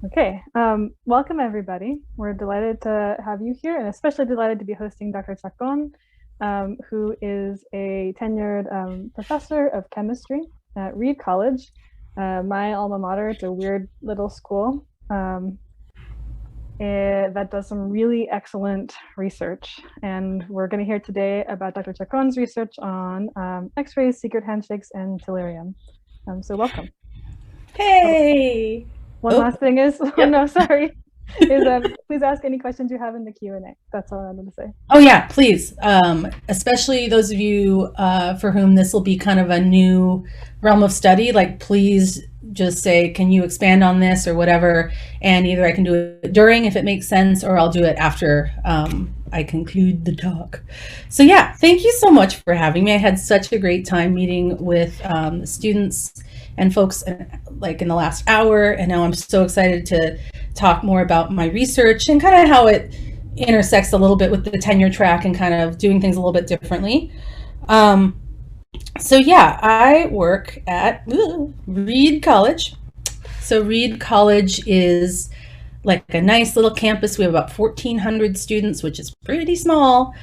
Okay, welcome everybody. We're delighted to have you here, and especially delighted to be hosting Dr. Chacón, who is a tenured professor of chemistry at Reed College, my alma mater. It's a weird little school that does some really excellent research. And we're going to hear today about Dr. Chacón's research on X-rays, secret handshakes, and Tellurium. So welcome. Hey! One last thing is, Yep. no, sorry, is please ask any questions you have in the Q&A. That's all I'm going to say. Oh yeah, please. Especially those of you for whom this will be kind of a new realm of study, like please just say, can you expand on this or whatever? And either I can do it during if it makes sense, or I'll do it after I conclude the talk. So yeah, thank you so much for having me. I had such a great time meeting with students and folks like in the last hour, and now I'm so excited to talk more about my research and kind of how it intersects a little bit with the tenure track and kind of doing things a little bit differently. So yeah, I work at Reed College. So Reed College is like a nice little campus. We have about 1,400 students, which is pretty small.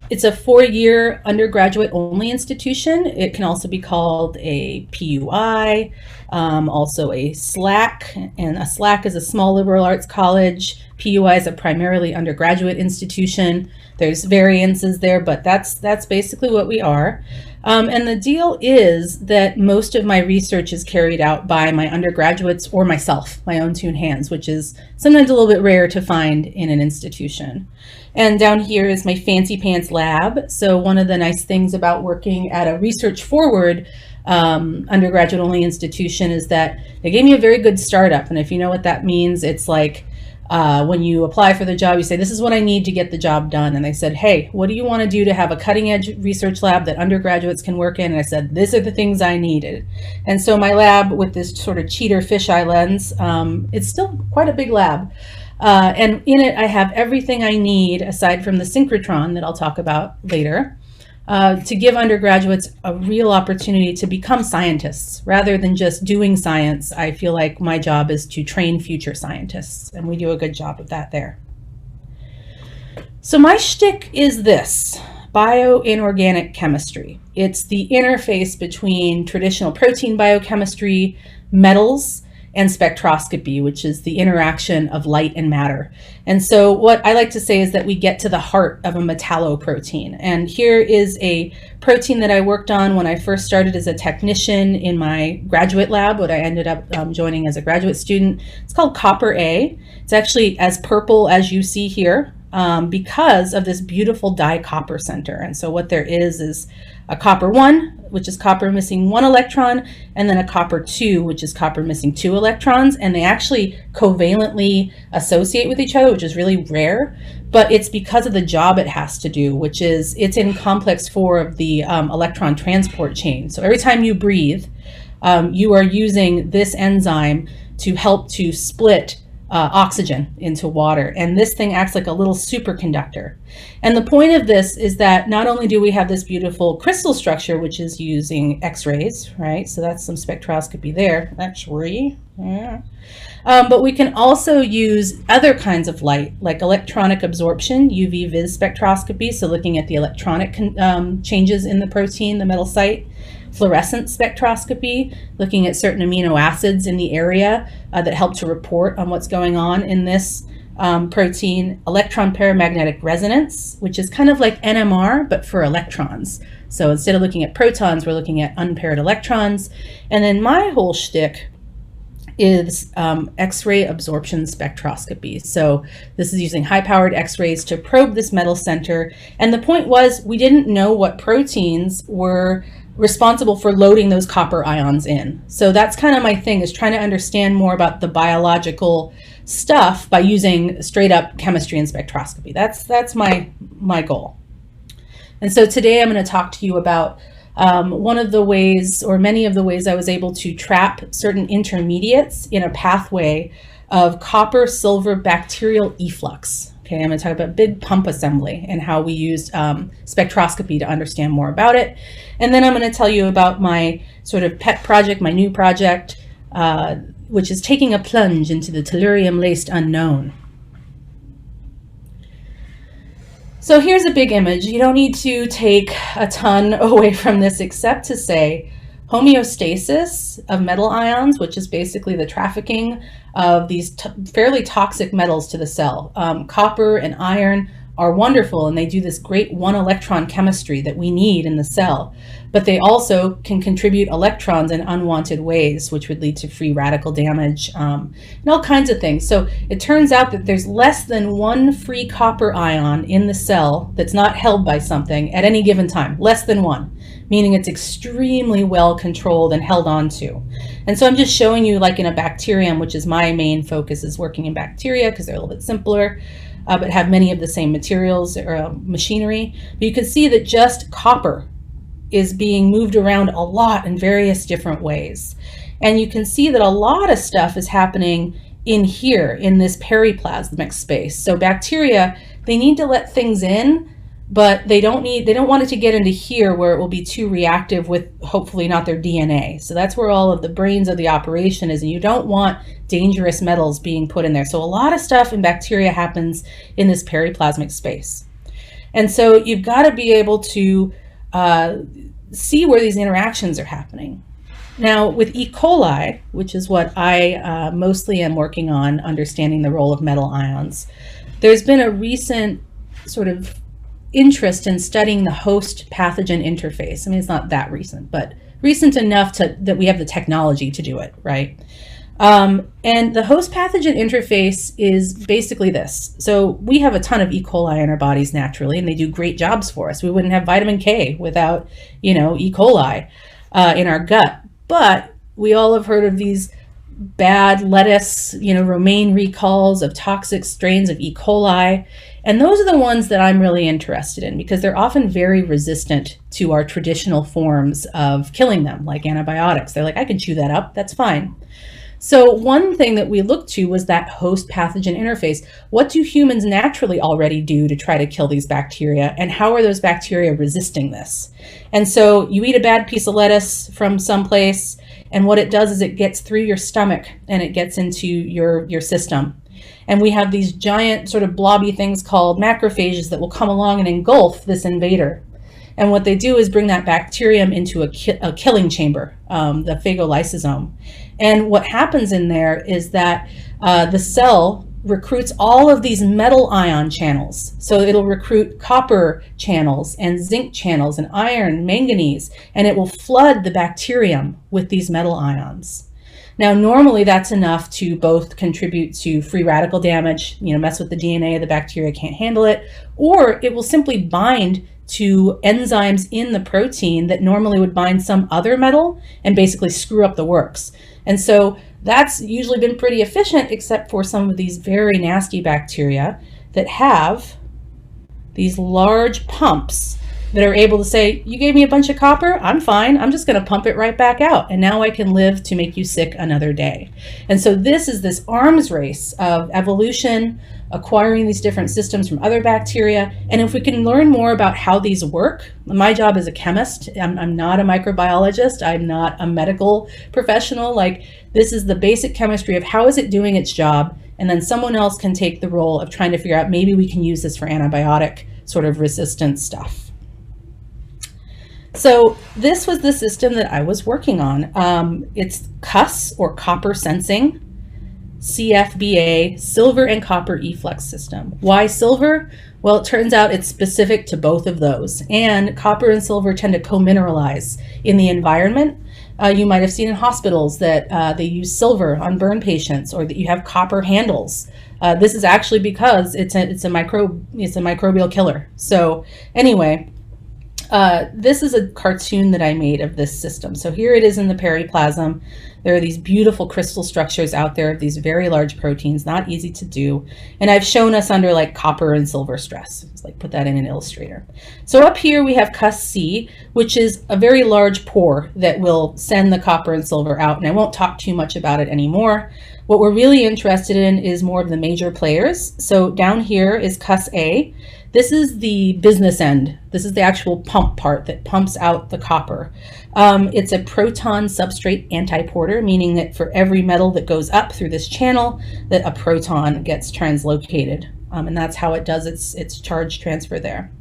It's a 4-year undergraduate only institution. It can also be called a PUI, also a SLAC, and a SLAC is a small liberal arts college. PUI is a primarily undergraduate institution. There's variances there, but that's basically what we are. And the deal is that most of my research is carried out by my undergraduates or myself, my own two hands, which is sometimes a little bit rare to find in an institution. And down here is my fancy pants lab. So one of the nice things about working at a research forward undergraduate only institution is that they gave me a very good startup. And if you know what that means, it's like when you apply for the job, you say, this is what I need to get the job done. And they said, hey, what do you want to do to have a cutting edge research lab that undergraduates can work in? And I said, these are the things I needed. And so my lab with this sort of cheater fisheye lens, it's still quite a big lab. And in it, I have everything I need, aside from the Synchrotron that I'll talk about later, to give undergraduates a real opportunity to become scientists. Rather than just doing science, I feel like my job is to train future scientists, and we do a good job of that there. So my shtick is this: bioinorganic chemistry. It's the interface between traditional protein biochemistry, metals, and spectroscopy, which is the interaction of light and matter. And so what I like to say is that we get to the heart of a metalloprotein. And here is a protein that I worked on when I first started as a technician in my graduate lab, what I ended up joining as a graduate student. It's called copper A. It's actually as purple as you see here because of this beautiful dicopper center. And so what there is a copper 1, which is copper missing 1 electron, and then a copper 2, which is copper missing 2 electrons, and they actually covalently associate with each other, which is really rare, but it's because of the job it has to do, which is it's in complex 4 of the electron transport chain. So every time you breathe, you are using this enzyme to help to split oxygen into water, and this thing acts like a little superconductor. And the point of this is that not only do we have this beautiful crystal structure, which is using X-rays, right? So that's some spectroscopy there, X-ray, yeah. But we can also use other kinds of light, like electronic absorption, UV vis spectroscopy, so looking at the electronic changes in the protein, the metal site. Fluorescent spectroscopy, looking at certain amino acids in the area that help to report on what's going on in this protein. Electron paramagnetic resonance, which is kind of like NMR, but for electrons. So instead of looking at protons, we're looking at unpaired electrons. And then my whole shtick is X-ray absorption spectroscopy. So this is using high-powered X-rays to probe this metal center. And the point was, we didn't know what proteins were responsible for loading those copper ions in. So that's kind of my thing, is trying to understand more about the biological stuff by using straight up chemistry and spectroscopy. That's my goal. And so today I'm going to talk to you about one of the ways, or many of the ways, I was able to trap certain intermediates in a pathway of copper silver bacterial efflux. Okay, I'm going to talk about big pump assembly and how we used spectroscopy to understand more about it. And then I'm going to tell you about my sort of pet project, my new project, which is taking a plunge into the tellurium-laced unknown. So here's a big image. You don't need to take a ton away from this except to say homeostasis of metal ions, which is basically the trafficking of these fairly toxic metals to the cell. Copper and iron are wonderful, and they do this great one-electron chemistry that we need in the cell, but they also can contribute electrons in unwanted ways, which would lead to free radical damage and all kinds of things. So it turns out that there's less than one free copper ion in the cell that's not held by something at any given time, less than one, meaning it's extremely well controlled and held on to. And so I'm just showing you, like in a bacterium, which is my main focus, is working in bacteria because they're a little bit simpler, but have many of the same materials or machinery. But you can see that just copper is being moved around a lot in various different ways. And you can see that a lot of stuff is happening in here, in this periplasmic space. So bacteria, they need to let things in, but they don't want it to get into here where it will be too reactive with hopefully not their DNA. So that's where all of the brains of the operation is, and you don't want dangerous metals being put in there. So a lot of stuff in bacteria happens in this periplasmic space. And so you've got to be able to see where these interactions are happening. Now with E. coli, which is what I mostly am working on, understanding the role of metal ions, there's been a recent sort of interest in studying the host pathogen interface. I mean, it's not that recent, but recent enough that we have the technology to do it, right? And the host pathogen interface is basically this. So we have a ton of E. coli in our bodies naturally, and they do great jobs for us. We wouldn't have vitamin K without, E. coli in our gut. But we all have heard of these bad lettuce, romaine recalls of toxic strains of E. coli. And those are the ones that I'm really interested in because they're often very resistant to our traditional forms of killing them, like antibiotics. They're like, I can chew that up, that's fine. So one thing that we looked to was that host pathogen interface. What do humans naturally already do to try to kill these bacteria, and how are those bacteria resisting this? And so you eat a bad piece of lettuce from someplace, and what it does is it gets through your stomach and it gets into your system. And we have these giant sort of blobby things called macrophages that will come along and engulf this invader. And what they do is bring that bacterium into a killing chamber, the phagolysosome. And what happens in there is that the cell recruits all of these metal ion channels. So it'll recruit copper channels and zinc channels and iron, manganese, and it will flood the bacterium with these metal ions. Now, normally that's enough to both contribute to free radical damage, mess with the DNA of the bacteria, can't handle it, or it will simply bind to enzymes in the protein that normally would bind some other metal and basically screw up the works. And so that's usually been pretty efficient, except for some of these very nasty bacteria that have these large pumps that are able to say, you gave me a bunch of copper, I'm fine, I'm just going to pump it right back out, and now I can live to make you sick another day. And so this is this arms race of evolution, acquiring these different systems from other bacteria. And if we can learn more about how these work, my job as a chemist, I'm not a microbiologist, I'm not a medical professional, like this is the basic chemistry of how is it doing its job, and then someone else can take the role of trying to figure out maybe we can use this for antibiotic sort of resistant stuff. So this was the system that I was working on. It's CUS, or copper sensing, CFBA, silver and copper efflux system. Why silver? Well, it turns out it's specific to both of those. And copper and silver tend to co-mineralize in the environment. You might have seen in hospitals that they use silver on burn patients, or that you have copper handles. This is actually because it's a microbial killer. So anyway, this is a cartoon that I made of this system. So here it is in the periplasm. There are these beautiful crystal structures out there of these very large proteins, not easy to do. And I've shown us under like copper and silver stress. Just like put that in an illustrator. So up here we have CUS-C, which is a very large pore that will send the copper and silver out. And I won't talk too much about it anymore. What we're really interested in is more of the major players. So down here is CUS-A. This is the business end. This is the actual pump part that pumps out the copper. It's a proton substrate antiporter, meaning that for every metal that goes up through this channel, that a proton gets translocated. And that's how it does its charge transfer there.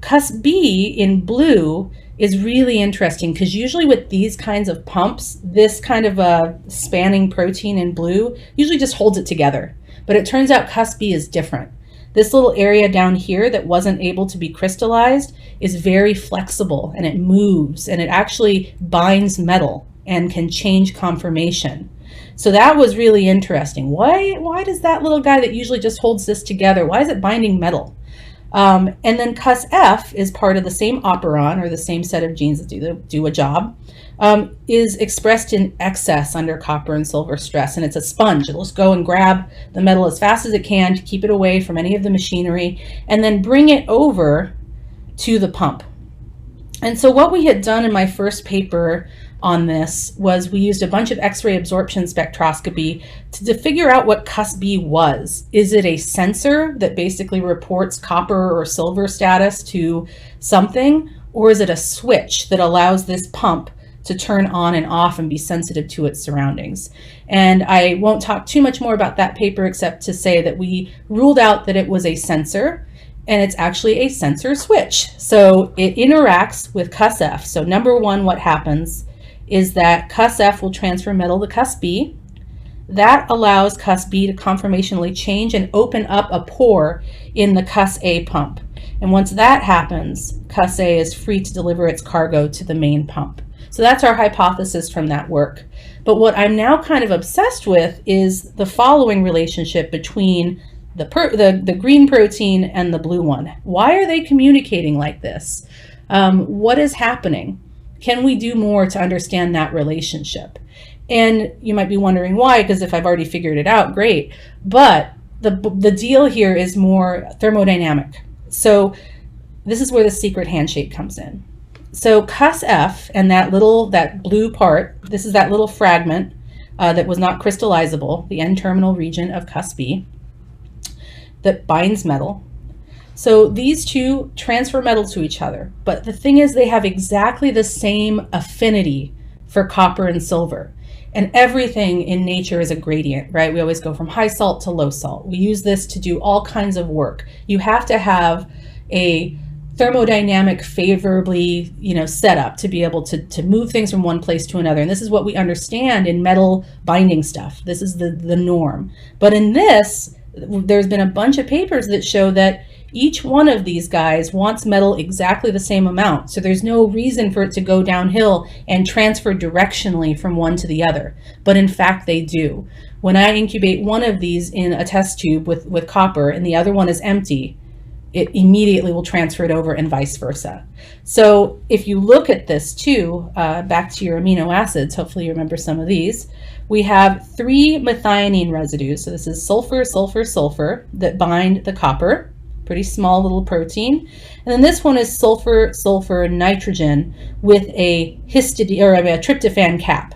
Cus-B in blue is really interesting because usually with these kinds of pumps, this kind of a spanning protein in blue usually just holds it together. But it turns out Cus-B is different. This little area down here that wasn't able to be crystallized is very flexible, and it moves, and it actually binds metal and can change conformation. So that was really interesting. Why does that little guy that usually just holds this together, why is it binding metal? And then Cus-F is part of the same operon, or the same set of genes that do a job, is expressed in excess under copper and silver stress, and it's a sponge. It'll just go and grab the metal as fast as it can to keep it away from any of the machinery, and then bring it over to the pump. And so what we had done in my first paper on this was we used a bunch of X-ray absorption spectroscopy to figure out what Cus-B was. Is it a sensor that basically reports copper or silver status to something, or is it a switch that allows this pump to turn on and off and be sensitive to its surroundings? And I won't talk too much more about that paper except to say that we ruled out that it was a sensor, and it's actually a sensor switch. So it interacts with Cus-F. So number one, what happens is that Cus-F will transfer metal to Cus-B. That allows Cus-B to conformationally change and open up a pore in the Cus-A pump. And once that happens, Cus-A is free to deliver its cargo to the main pump. So that's our hypothesis from that work. But what I'm now kind of obsessed with is the following relationship between the green protein and the blue one. Why are they communicating like this? What is happening? Can we do more to understand that relationship? And you might be wondering why, because if I've already figured it out, great. But the deal here is more thermodynamic. So this is where the secret handshake comes in. So Cus-F and that blue part, this is that little fragment that was not crystallizable, the N-terminal region of Cus-B that binds metal. So these two transfer metal to each other, but the thing is they have exactly the same affinity for copper and silver. And everything in nature is a gradient, right? We always go from high salt to low salt. We use this to do all kinds of work. You have to have a thermodynamic favorably, setup to be able to move things from one place to another. And this is what we understand in metal binding stuff. This is the norm. But in this, there's been a bunch of papers that show that each one of these guys wants metal exactly the same amount. So there's no reason for it to go downhill and transfer directionally from one to the other. But in fact, they do. When I incubate one of these in a test tube with copper and the other one is empty, it immediately will transfer it over and vice versa. So if you look at this too, back to your amino acids, hopefully you remember some of these, we have 3 methionine residues. So this is sulfur, sulfur, sulfur that bind the copper. Pretty small little protein. And then this one is sulfur, sulfur, nitrogen with a histidine or a tryptophan cap.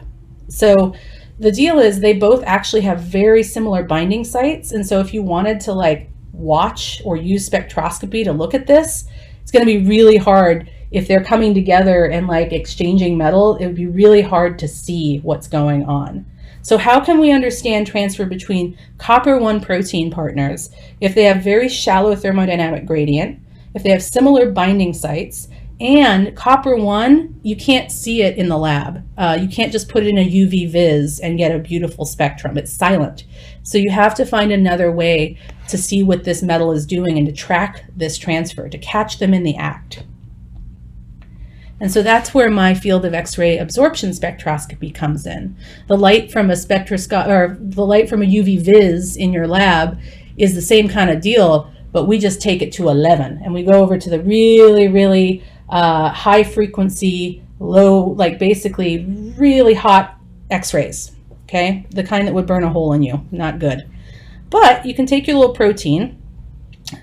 So the deal is they both actually have very similar binding sites. And so if you wanted to watch or use spectroscopy to look at this, it's going to be really hard if they're coming together and exchanging metal. It would be really hard to see what's going on. So how can we understand transfer between copper-1 protein partners if they have very shallow thermodynamic gradient, if they have similar binding sites, and copper-1, you can't see it in the lab. You can't just put it in a UV vis and get a beautiful spectrum. It's silent. So you have to find another way to see what this metal is doing and to track this transfer, to catch them in the act. And so that's where my field of X-ray absorption spectroscopy comes in. The light from a spectroscope or the light from a UV vis in your lab is the same kind of deal, but we just take it to 11 and we go over to the really, really high frequency, low, basically really hot X-rays, okay? The kind that would burn a hole in you, not good. But you can take your little protein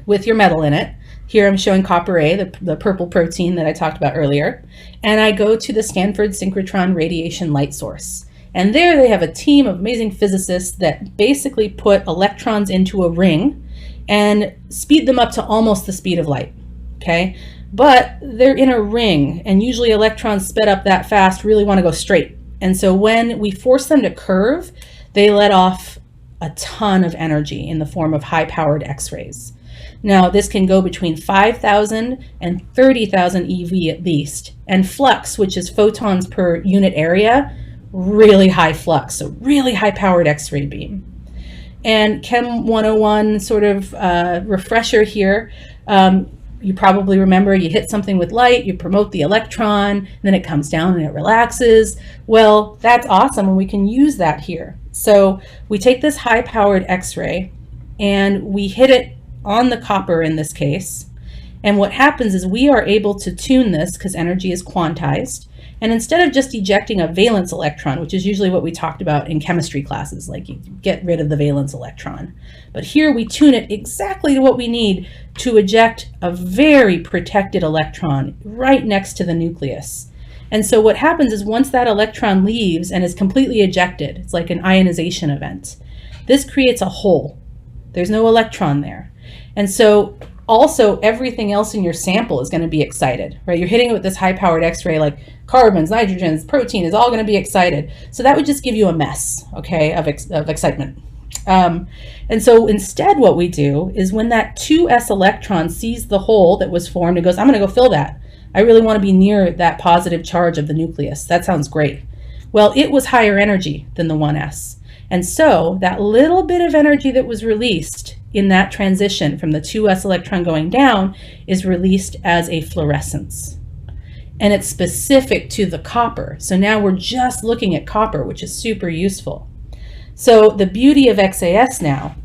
with your metal in it. Here I'm showing copper A, the purple protein that I talked about earlier. And I go to the Stanford Synchrotron radiation light source. And there they have a team of amazing physicists that basically put electrons into a ring and speed them up to almost the speed of light, okay? But they're in a ring, and usually electrons sped up that fast really want to go straight. And so when we force them to curve, they let off a ton of energy in the form of high-powered X-rays. Now, this can go between 5,000 and 30,000 EV at least. And flux, which is photons per unit area, really high flux, so really high-powered X-ray beam. And Chem 101 sort of refresher here. You probably remember you hit something with light, you promote the electron, then it comes down and it relaxes. Well, that's awesome, and we can use that here. So we take this high-powered X-ray and we hit it on the copper in this case. And what happens is we are able to tune this because energy is quantized. And instead of just ejecting a valence electron, which is usually what we talked about in chemistry classes, like you get rid of the valence electron. But here we tune it exactly to what we need to eject a very protected electron right next to the nucleus. And so what happens is once that electron leaves and is completely ejected, it's like an ionization event, this creates a hole. There's no electron there. And so also everything else in your sample is going to be excited, right? You're hitting it with this high-powered X-ray, like carbons, nitrogens, protein is all going to be excited. So that would just give you a mess, okay, of excitement. And so instead what we do is when that 2s electron sees the hole that was formed, it goes, I'm going to go fill that. I really want to be near that positive charge of the nucleus. That sounds great. Well, it was higher energy than the 1s. And so that little bit of energy that was released in that transition from the 2s electron going down is released as a fluorescence. And it's specific to the copper. So now we're just looking at copper, which is super useful. So the beauty of XAS now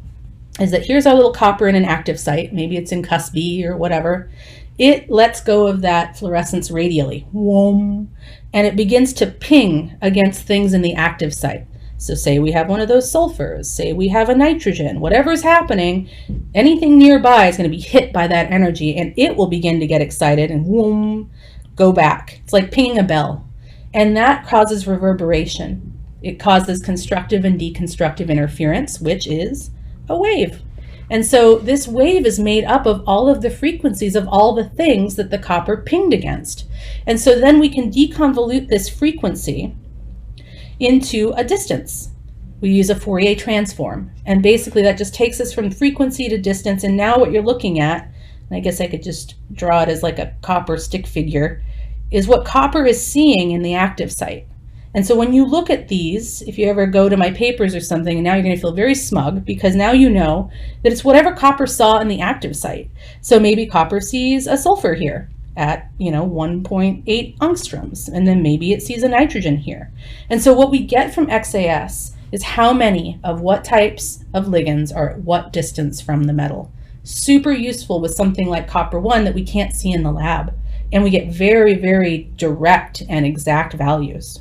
is that here's our little copper in an active site. Maybe it's in cusp B or whatever. It lets go of that fluorescence radially, whoom, and it begins to ping against things in the active site. So say we have one of those sulfurs, say we have a nitrogen, whatever's happening, anything nearby is going to be hit by that energy and it will begin to get excited and whoom, go back. It's like pinging a bell. And that causes reverberation. It causes constructive and deconstructive interference, which is a wave. And so this wave is made up of all of the frequencies of all the things that the copper pinged against. And so then we can deconvolute this frequency into a distance. We use a Fourier transform. And basically that just takes us from frequency to distance. And now what you're looking at, and I guess I could just draw it as like a copper stick figure, is what copper is seeing in the active site. And so when you look at these, if you ever go to my papers or something, and now you're going to feel very smug because now you know that it's whatever copper saw in the active site. So maybe copper sees a sulfur here at 1.8 angstroms, and then maybe it sees a nitrogen here. And so what we get from XAS is how many of what types of ligands are at what distance from the metal. Super useful with something like copper 1 that we can't see in the lab. And we get very, very direct and exact values.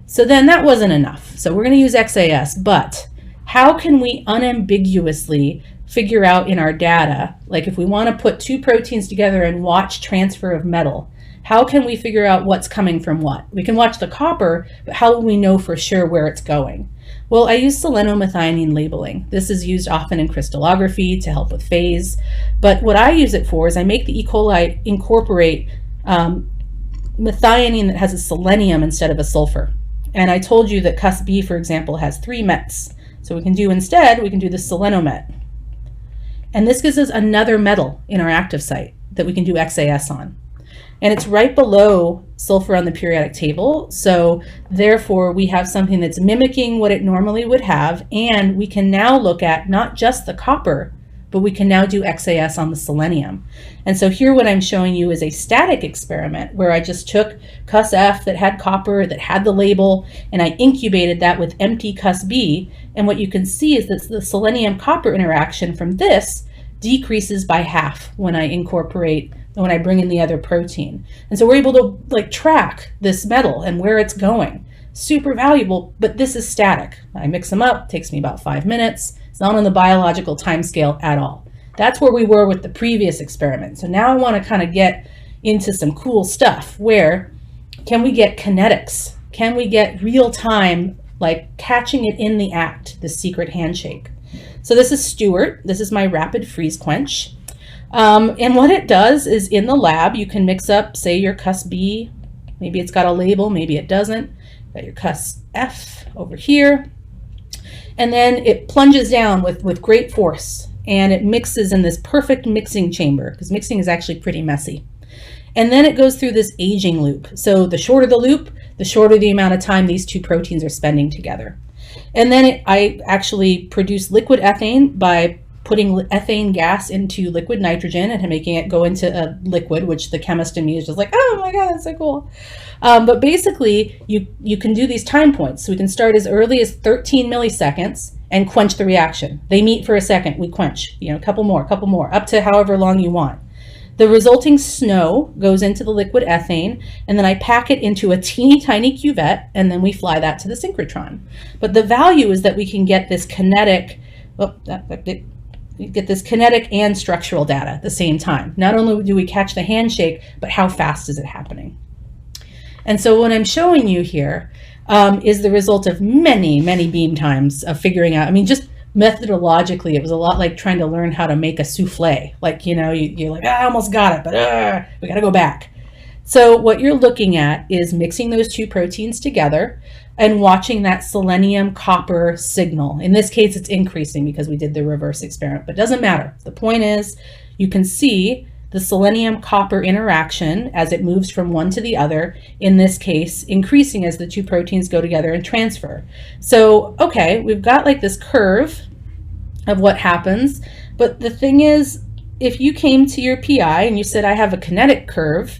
So then that wasn't enough. So we're going to use XAS, but how can we unambiguously figure out in our data, like if we want to put two proteins together and watch transfer of metal, how can we figure out what's coming from what? We can watch the copper, but how will we know for sure where it's going? Well, I use Selenomethane Labeling. This is used often in crystallography to help with phase, but what I use it for is I make the E. coli incorporate methionine that has a selenium instead of a sulfur. And I told you that cusp B, for example, has 3 mets. So we can do the selenomet. And this gives us another metal in our active site that we can do XAS on. And it's right below sulfur on the periodic table. So therefore we have something that's mimicking what it normally would have. And we can now look at not just the copper, but we can now do XAS on the selenium. And so here what I'm showing you is a static experiment where I just took cusp F that had copper, that had the label, and I incubated that with empty cusp B. And what you can see is that the selenium copper interaction from this decreases by half when I bring in the other protein. And so we're able to track this metal and where it's going. Super valuable, but this is static. I mix them up, takes me about 5 minutes. It's not on the biological time scale at all. That's where we were with the previous experiment. So now I want to kind of get into some cool stuff where can we get kinetics? Can we get real time, like catching it in the act, the secret handshake? So this is Stuart. This is my rapid freeze quench. And what it does is in the lab, you can mix up, say, your Cus B. Maybe it's got a label, maybe it doesn't. Got your Cus F over here. And then it plunges down with great force, and it mixes in this perfect mixing chamber, because mixing is actually pretty messy. And then it goes through this aging loop. So the shorter the loop, the shorter the amount of time these two proteins are spending together. And then I actually produce liquid ethane by putting ethane gas into liquid nitrogen and making it go into a liquid, which the chemist in me is just like, oh my God, that's so cool. But basically, you can do these time points. So we can start as early as 13 milliseconds and quench the reaction. They meet for a second, we quench, a couple more, up to however long you want. The resulting snow goes into the liquid ethane, and then I pack it into a teeny tiny cuvette, and then we fly that to the synchrotron. But the value is that we can get this kinetic, and structural data at the same time. Not only do we catch the handshake, but how fast is it happening? And so what I'm showing you here is the result of many, many beam times of figuring out, just methodologically, it was a lot like trying to learn how to make a souffle. Like, you're like, I almost got it, but we got to go back. So what you're looking at is mixing those two proteins together and watching that selenium copper signal. In this case, it's increasing because we did the reverse experiment, but it doesn't matter. The point is, you can see the selenium copper interaction as it moves from one to the other, in this case, increasing as the two proteins go together and transfer. So, okay, we've got like this curve of what happens, but the thing is, if you came to your PI and you said, I have a kinetic curve,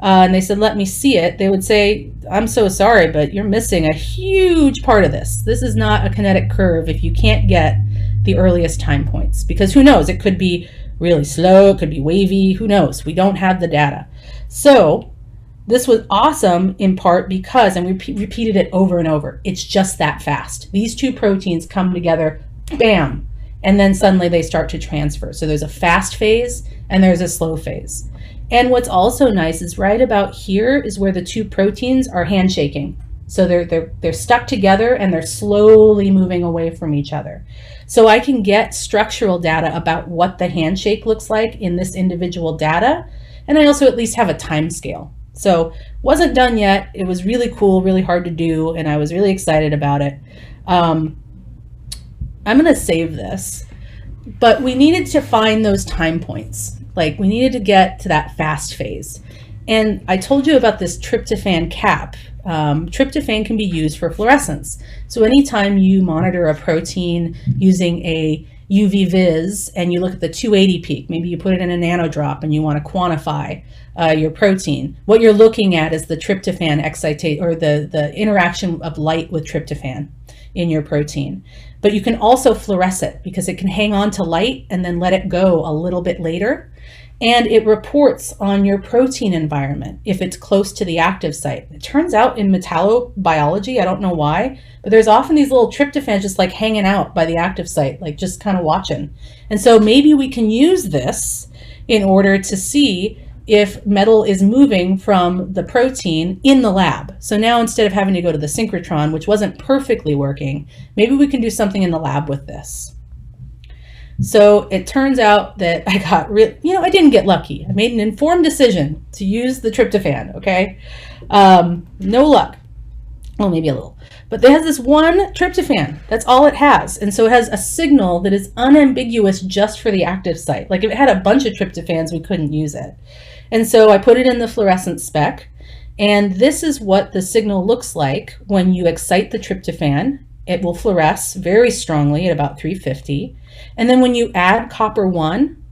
and they said, let me see it, they would say, I'm so sorry, but you're missing a huge part of this. This is not a kinetic curve if you can't get the earliest time points, because who knows, it could be really slow, it could be wavy, who knows? We don't have the data. So this was awesome in part because, and we repeated it over and over, it's just that fast. These two proteins come together, bam, and then suddenly they start to transfer. So there's a fast phase and there's a slow phase. And what's also nice is right about here is where the two proteins are handshaking. So they're stuck together and they're slowly moving away from each other. So I can get structural data about what the handshake looks like in this individual data. And I also at least have a time scale. So wasn't done yet. It was really cool, really hard to do, and I was really excited about it. I'm going to save this, but we needed to find those time points. Like we needed to get to that fast phase. And I told you about this tryptophan cap. Tryptophan can be used for fluorescence. So anytime you monitor a protein using a UV vis and you look at the 280 peak, maybe you put it in a nanodrop and you want to quantify your protein, what you're looking at is the tryptophan excitation, or the interaction of light with tryptophan in your protein. But you can also fluoresce it because it can hang on to light and then let it go a little bit later. And it reports on your protein environment if it's close to the active site. It turns out in metallobiology, I don't know why, but there's often these little tryptophans just like hanging out by the active site, like just kind of watching. And so maybe we can use this in order to see if metal is moving from the protein in the lab. So now instead of having to go to the synchrotron, which wasn't perfectly working, maybe we can do something in the lab with this. So it turns out that I got I didn't get lucky. I made an informed decision to use the tryptophan, okay? No luck. Well, maybe a little. But it has this one tryptophan. That's all it has. And so it has a signal that is unambiguous just for the active site. Like if it had a bunch of tryptophans, we couldn't use it. And so I put it in the fluorescence spec. And this is what the signal looks like when you excite the tryptophan. It will fluoresce very strongly at about 350. And then when you add copper 1,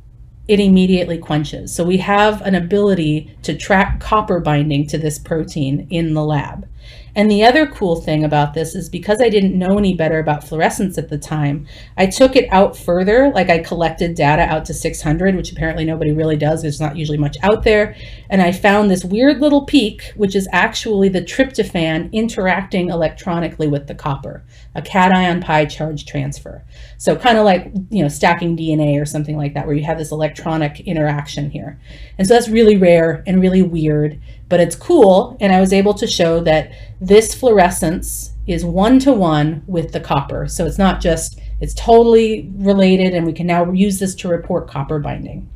it immediately quenches. So we have an ability to track copper binding to this protein in the lab. And the other cool thing about this is because I didn't know any better about fluorescence at the time, I took it out further, like I collected data out to 600, which apparently nobody really does. There's not usually much out there. And I found this weird little peak, which is actually the tryptophan interacting electronically with the copper, a cation pi charge transfer. So kind of like, stacking DNA or something like that, where you have this electronic interaction here. And so that's really rare and really weird, but it's cool. And I was able to show that this fluorescence is 1-to-1 with the copper. So it's not just It's totally related, and we can now use this to report copper binding.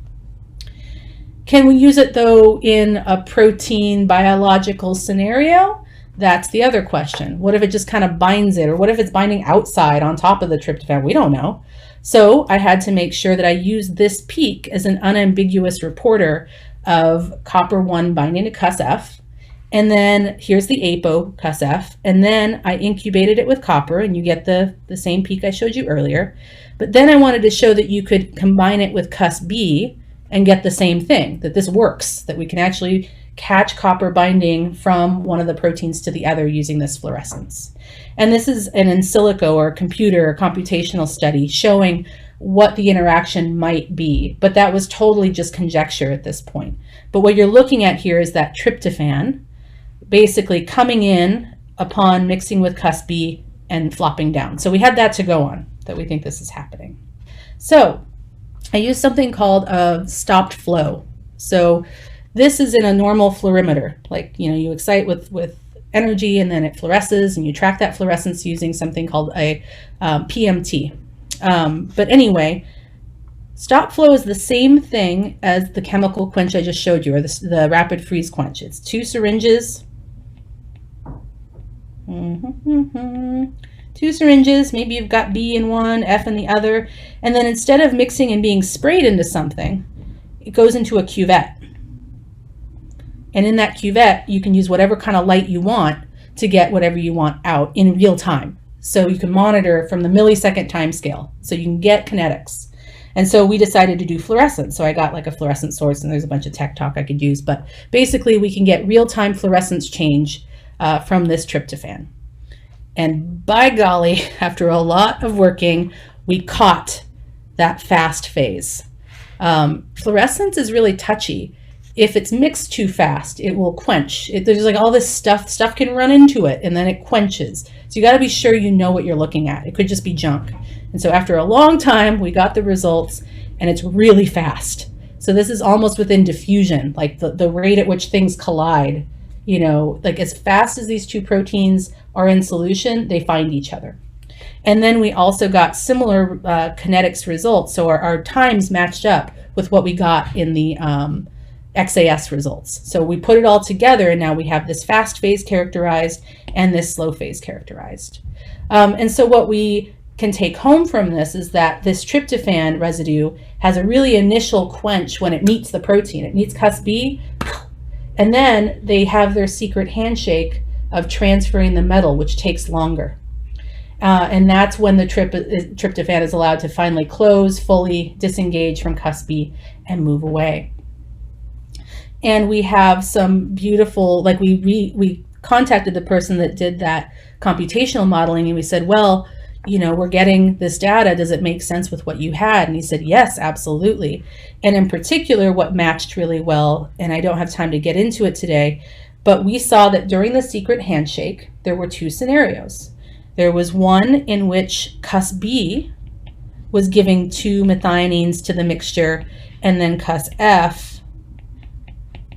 Can we use it, though, in a protein biological scenario? That's the other question. What if it just kind of binds it? Or what if it's binding outside on top of the tryptophan? We don't know. So I had to make sure that I use this peak as an unambiguous reporter of copper 1 binding to cusF. And then here's the apo cusF. And then I incubated it with copper, and you get the same peak I showed you earlier. But then I wanted to show that you could combine it with cusB and get the same thing, that this works, that we can actually catch copper binding from one of the proteins to the other using this fluorescence. And this is an in silico or computer or computational study showing what the interaction might be, but that was totally just conjecture at this point. But what you're looking at here is that tryptophan basically coming in upon mixing with cusB and flopping down. So we had that to go on, that we think this is happening. So I use something called a stopped flow. So this is in a normal fluorimeter, like, you excite with energy and then it fluoresces, and you track that fluorescence using something called a PMT. But anyway, stop flow is the same thing as the chemical quench I just showed you, or the rapid freeze quench. It's 2 syringes. 2 syringes, maybe you've got B in one, F in the other, and then instead of mixing and being sprayed into something, it goes into a cuvette. And in that cuvette, you can use whatever kind of light you want to get whatever you want out in real time. So you can monitor from the millisecond time scale, so you can get kinetics. And so we decided to do fluorescence. So I got like a fluorescent source, and there's a bunch of tech talk I could use, but basically we can get real-time fluorescence change from this tryptophan. And by golly, after a lot of working, we caught that fast phase. Fluorescence is really touchy. If it's mixed too fast, it will quench. There's like all this stuff can run into it, and then it quenches. So you got to be sure you know what you're looking at. It could just be junk. And so after a long time, we got the results, and it's really fast. So this is almost within diffusion, like the rate at which things collide. Like as fast as these two proteins are in solution, they find each other. And then we also got similar kinetics results. So our times matched up with what we got in the XAS results. So we put it all together, and now we have this fast phase characterized and this slow phase characterized. And so what we can take home from this is that this tryptophan residue has a really initial quench when it meets the protein. It meets cusB, and then they have their secret handshake of transferring the metal, which takes longer. And that's when the tryptophan is allowed to finally close, fully disengage from cusB and move away. And we have some beautiful, like we contacted the person that did that computational modeling, and we said, well, we're getting this data. Does it make sense with what you had? And he said, yes, absolutely. And in particular, what matched really well, and I don't have time to get into it today, but we saw that during the secret handshake, there were 2 scenarios. There was one in which cusB was giving 2 methionines to the mixture, and then cusF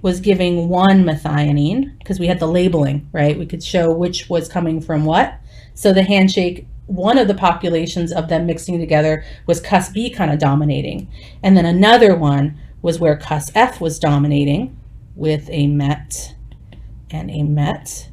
was giving 1 methionine, because we had the labeling, right? We could show which was coming from what. So the handshake, one of the populations of them mixing together was cusB kind of dominating. And then another one was where cusF was dominating with a met and a met.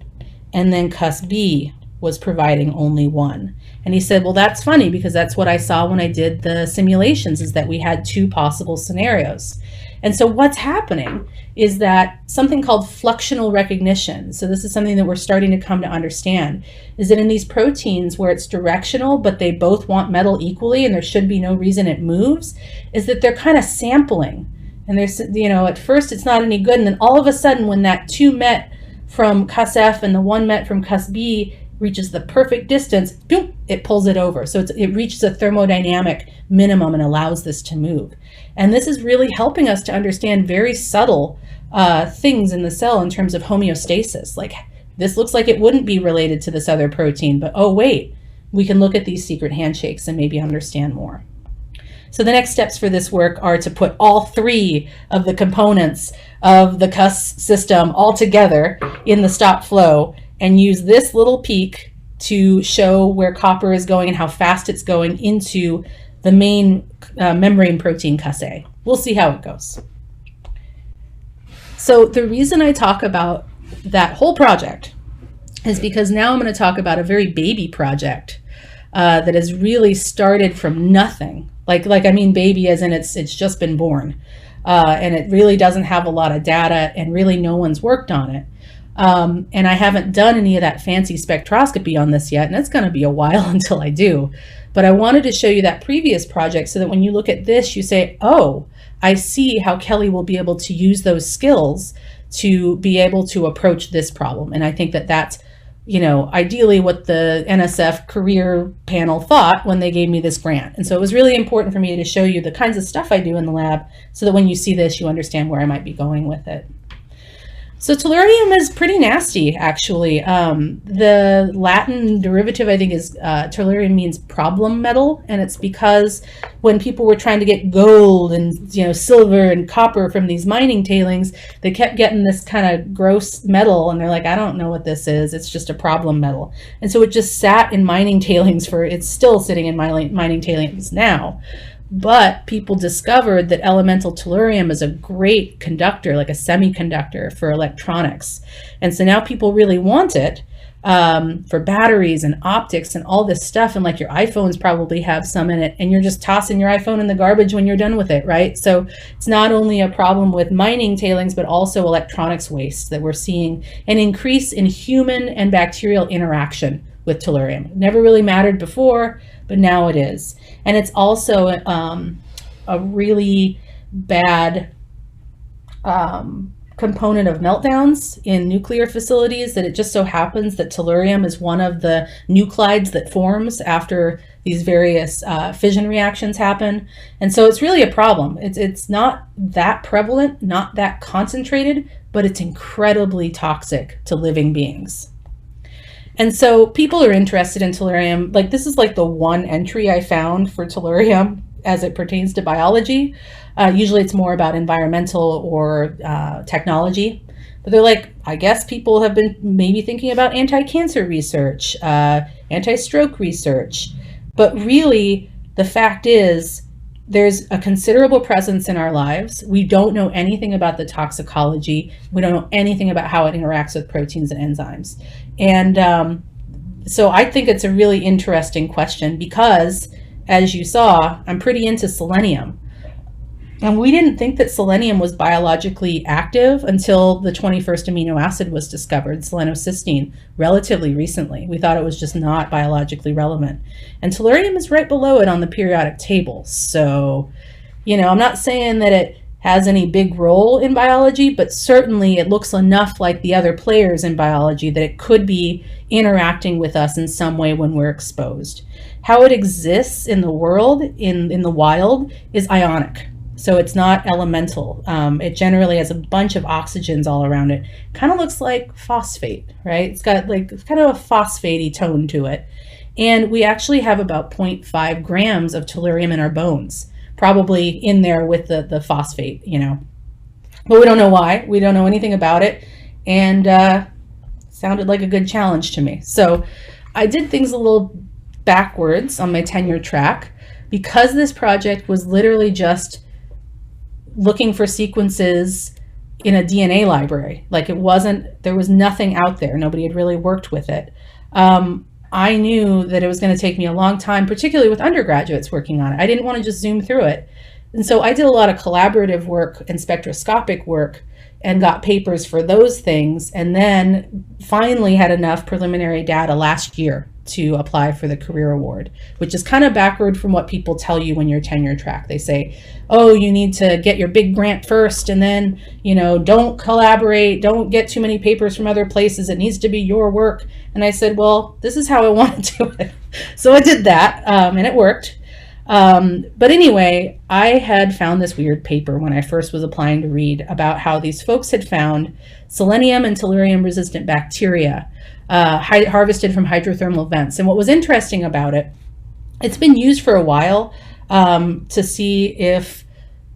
And then cusB was providing only 1. And he said, well, that's funny, because that's what I saw when I did the simulations, is that we had 2 possible scenarios. And so what's happening is that something called Flexional Recognition, so this is something that we're starting to come to understand, is that in these proteins where it's directional, but they both want metal equally and there should be no reason it moves, is that they're kind of sampling. And there's, at first it's not any good, and then all of a sudden when that 2 met from cusF and the 1 met from cusB reaches the perfect distance, boom, it pulls it over. So it reaches a thermodynamic minimum and allows this to move. And this is really helping us to understand very subtle things in the cell in terms of homeostasis. Like, this looks like it wouldn't be related to this other protein, but oh wait, we can look at these secret handshakes and maybe understand more. So the next steps for this work are to put all 3 of the components of the CUS system all together in the stop flow and use this little peak to show where copper is going and how fast it's going into the main membrane protein cassé. We'll see how it goes. So the reason I talk about that whole project is because now I'm going to talk about a very baby project that has really started from nothing. Like I mean baby as in it's just been born. And it really doesn't have a lot of data, and really no one's worked on it. And I haven't done any of that fancy spectroscopy on this yet, and it's going to be a while until I do. But I wanted to show you that previous project so that when you look at this, you say, oh, I see how Kelly will be able to use those skills to be able to approach this problem. And I think that that's, you know, ideally what the NSF career panel thought when they gave me this grant. And so it was really important for me to show you the kinds of stuff I do in the lab so that when you see this, you understand where I might be going with it. So tellurium is pretty nasty, actually. The Latin derivative, I think, is tellurium means problem metal, and it's because when people were trying to get gold and silver and copper from these mining tailings, they kept getting this kind of gross metal, and they're like, I don't know what this is. It's just a problem metal, and so it just sat in mining tailings it's still sitting in mining tailings now. But people discovered that elemental tellurium is a great conductor, like a semiconductor for electronics. And so now people really want it for batteries and optics and all this stuff. And like your iPhones probably have some in it, and you're just tossing your iPhone in the garbage when you're done with it, right? So it's not only a problem with mining tailings, but also electronics waste that we're seeing an increase in human and bacterial interaction with tellurium. Never really mattered before, but now it is. And it's also a really bad component of meltdowns in nuclear facilities, that it just so happens that tellurium is one of the nuclides that forms after these various fission reactions happen. And so it's really a problem. It's not that prevalent, not that concentrated, but it's incredibly toxic to living beings. And so people are interested in tellurium. Like, this is like the one entry I found for tellurium as it pertains to biology. Usually it's more about environmental or technology. But they're like, I guess people have been maybe thinking about anti-cancer research, anti-stroke research. But really, the fact is, there's a considerable presence in our lives. We don't know anything about the toxicology. We don't know anything about how it interacts with proteins and enzymes. And so I think it's a really interesting question because, as you saw, I'm pretty into selenium. And we didn't think that selenium was biologically active until the 21st amino acid was discovered, selenocysteine, relatively recently. We thought it was just not biologically relevant. And tellurium is right below it on the periodic table. So, I'm not saying that it has any big role in biology, but certainly it looks enough like the other players in biology that it could be interacting with us in some way when we're exposed. How it exists in the world, in the wild, is ionic. So it's not elemental. It generally has a bunch of oxygens all around it. Kind of looks like phosphate, right? It's got like kind of a phosphatey tone to it. And we actually have about 0.5 grams of tellurium in our bones, probably in there with the phosphate, But we don't know why. We don't know anything about it. And sounded like a good challenge to me. So I did things a little backwards on my tenure track because this project was literally just looking for sequences in a DNA library. Like there was nothing out there. Nobody had really worked with it. I knew that it was going to take me a long time, particularly with undergraduates working on it. I didn't want to just zoom through it. And so I did a lot of collaborative work and spectroscopic work and got papers for those things. And then finally had enough preliminary data last year to apply for the career award, which is kind of backward from what people tell you when you're tenure track. They say, oh, you need to get your big grant first, and then, don't collaborate, don't get too many papers from other places. It needs to be your work. And I said, well, this is how I want to do it. So I did that, and it worked. But anyway, I had found this weird paper when I first was applying to read about how these folks had found selenium and tellurium resistant bacteria harvested from hydrothermal vents. And what was interesting about it, it's been used for a while to see if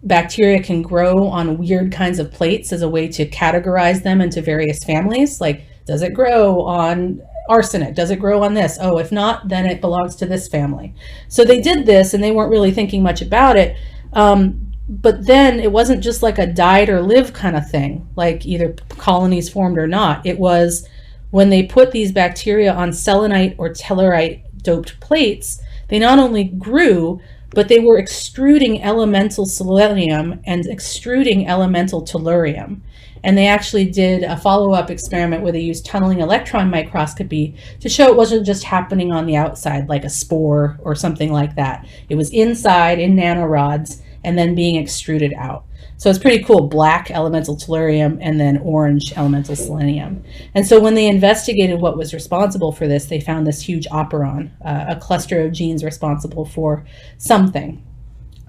bacteria can grow on weird kinds of plates as a way to categorize them into various families. Like, does it grow on arsenic? Does it grow on this? Oh, if not, then it belongs to this family. So they did this, and they weren't really thinking much about it. But then it wasn't just like a died or live kind of thing, like either colonies formed or not. It was when they put these bacteria on selenite or tellurite doped plates, they not only grew, but they were extruding elemental selenium and extruding elemental tellurium. And they actually did a follow-up experiment where they used tunneling electron microscopy to show it wasn't just happening on the outside like a spore or something like that. It was inside in nanorods and then being extruded out. So it's pretty cool, black elemental tellurium and then orange elemental selenium. And so when they investigated what was responsible for this, they found this huge operon, a cluster of genes responsible for something.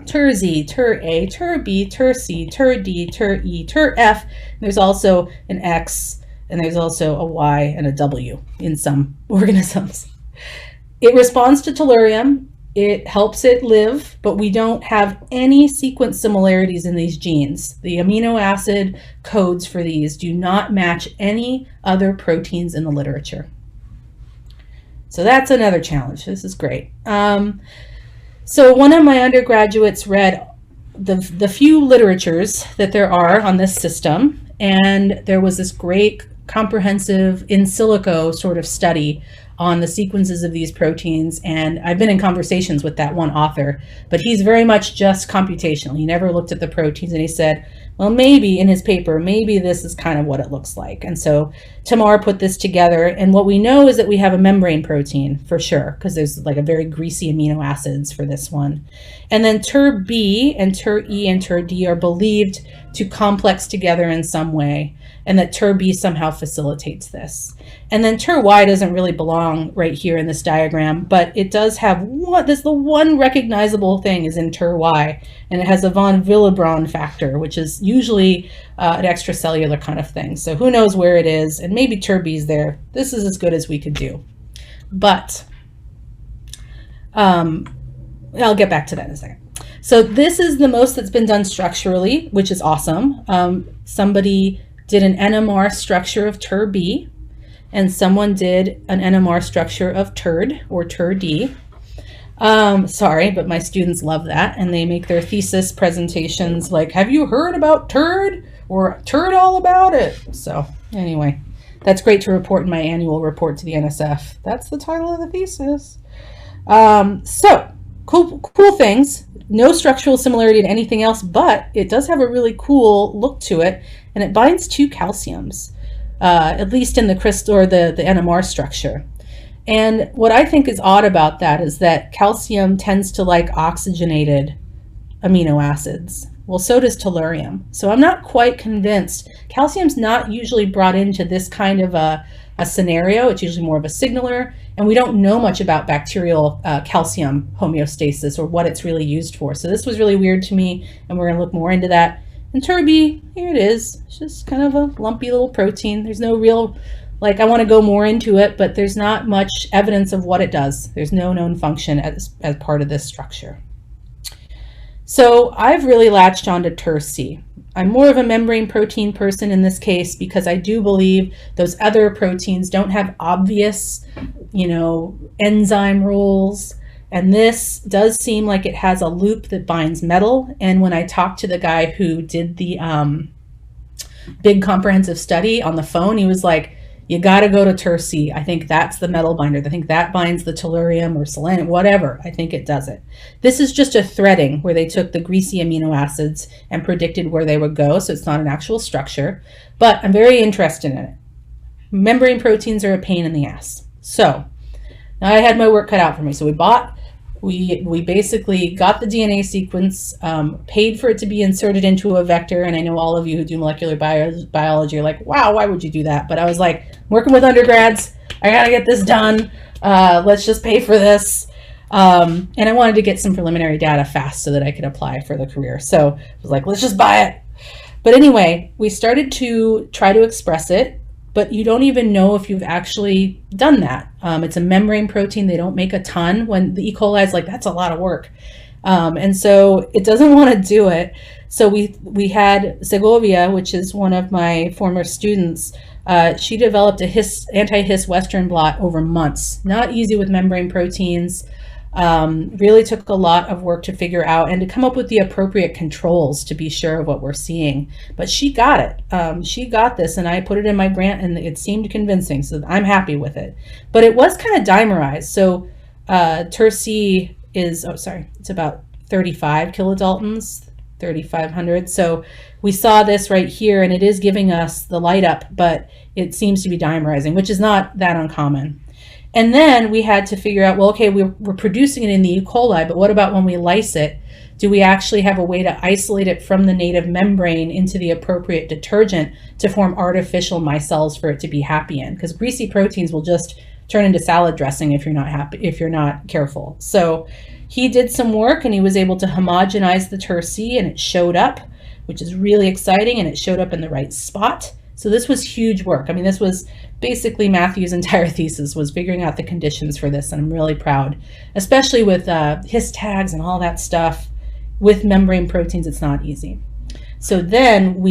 TER-Z, TER-A, TER-B, TER-C, TER-D, TER-E, TER-F. There's also an X, and there's also a Y and a W in some organisms. It responds to tellurium. It helps it live, but we don't have any sequence similarities in these genes. The amino acid codes for these do not match any other proteins in the literature. So that's another challenge. This is great. So one of my undergraduates read the few literatures that there are on this system, and there was this great comprehensive in silico sort of study on the sequences of these proteins. And I've been in conversations with that one author, but he's very much just computational. He never looked at the proteins, and he said, well, maybe in his paper, maybe this is kind of what it looks like. And so Tamar put this together, and what we know is that we have a membrane protein for sure, because there's like a very greasy amino acids for this one. And then TER-B and TER-E and TER-D are believed to complex together in some way, and that TER-B somehow facilitates this. And then TER-Y doesn't really belong right here in this diagram, but it does have the one recognizable thing is in TER-Y, and it has a von Willebrand factor, which is usually an extracellular kind of thing. So who knows where it is, and maybe TER-B is there. This is as good as we could do. But I'll get back to that in a second. So this is the most that's been done structurally, which is awesome. Somebody did an NMR structure of TER-B, and someone did an NMR structure of TERD or TER-D. Sorry, but my students love that, and they make their thesis presentations like, have you heard about TERD or TERD all about it? So anyway, that's great to report in my annual report to the NSF. That's the title of the thesis. So cool things. No structural similarity to anything else, but it does have a really cool look to it, and it binds two calciums, at least in the crystal or the NMR structure. And what I think is odd about that is that calcium tends to like oxygenated amino acids. Well, so does tellurium. So I'm not quite convinced. Calcium's not usually brought into this kind of a scenario. It's usually more of a signaler, and we don't know much about bacterial calcium homeostasis or what it's really used for. So this was really weird to me, and we're going to look more into that. And TER-B, here it is. It's just kind of a lumpy little protein. There's no real, like, I want to go more into it, but there's not much evidence of what it does. There's no known function as part of this structure. So I've really latched onto TER-C. I'm more of a membrane protein person in this case because I do believe those other proteins don't have obvious, enzyme roles. And this does seem like it has a loop that binds metal. And when I talked to the guy who did the big comprehensive study on the phone, he was like, you got to go to TER-C. I think that's the metal binder. I think that binds the tellurium or selenium, whatever. I think it does it. This is just a threading where they took the greasy amino acids and predicted where they would go. So it's not an actual structure, but I'm very interested in it. Membrane proteins are a pain in the ass. So now I had my work cut out for me. So we basically got the DNA sequence, paid for it to be inserted into a vector. And I know all of you who do molecular biology are like, wow, why would you do that? But I was like, working with undergrads, I got to get this done. Let's just pay for this. And I wanted to get some preliminary data fast so that I could apply for the career. So I was like, let's just buy it. But anyway, we started to try to express it, but you don't even know if you've actually done that. It's a membrane protein. They don't make a ton. When the E. coli is like, that's a lot of work. And so it doesn't want to do it. So we had Segovia, which is one of my former students. She developed a anti-His Western blot over months. Not easy with membrane proteins. Really took a lot of work to figure out and to come up with the appropriate controls to be sure of what we're seeing. But she got it. She got this, and I put it in my grant, and it seemed convincing, so I'm happy with it. But it was kind of dimerized. So TerC is, it's about 35 kilodaltons, 3,500. So we saw this right here, and it is giving us the light up, but it seems to be dimerizing, which is not that uncommon. And then we had to figure out, well, okay, we're producing it in the E. coli, but what about when we lyse it? Do we actually have a way to isolate it from the native membrane into the appropriate detergent to form artificial micelles for it to be happy in? Because greasy proteins will just turn into salad dressing if you're not careful. So he did some work, and he was able to homogenize the TerC, and it showed up, which is really exciting, and it showed up in the right spot. So this was huge work. I mean, this was basically Matthew's entire thesis, was figuring out the conditions for this, and I'm really proud, especially with His tags and all that stuff. With membrane proteins, it's not easy. So then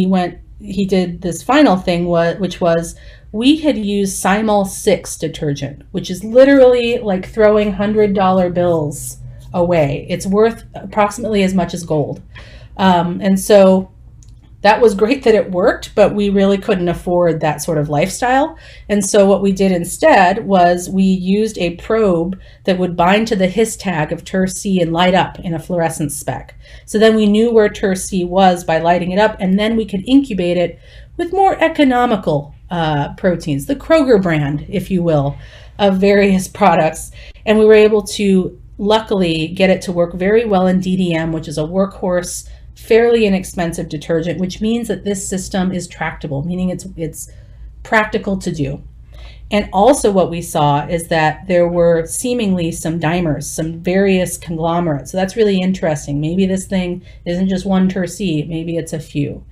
he did this final thing, which was we had used Cymol 6 detergent, which is literally like throwing $100 bills away. It's worth approximately as much as gold. And so that was great that it worked, but we really couldn't afford that sort of lifestyle. And so what we did instead was we used a probe that would bind to the His tag of TerC and light up in a fluorescence spec. So then we knew where TerC was by lighting it up, and then we could incubate it with more economical proteins, the Kroger brand, if you will, of various products. And we were able to luckily get it to work very well in DDM, which is a workhorse, fairly inexpensive detergent, which means that this system is tractable, meaning it's practical to do. And also what we saw is that there were seemingly some dimers, some various conglomerates. So that's really interesting. Maybe this thing isn't just one TerC, maybe it's a few.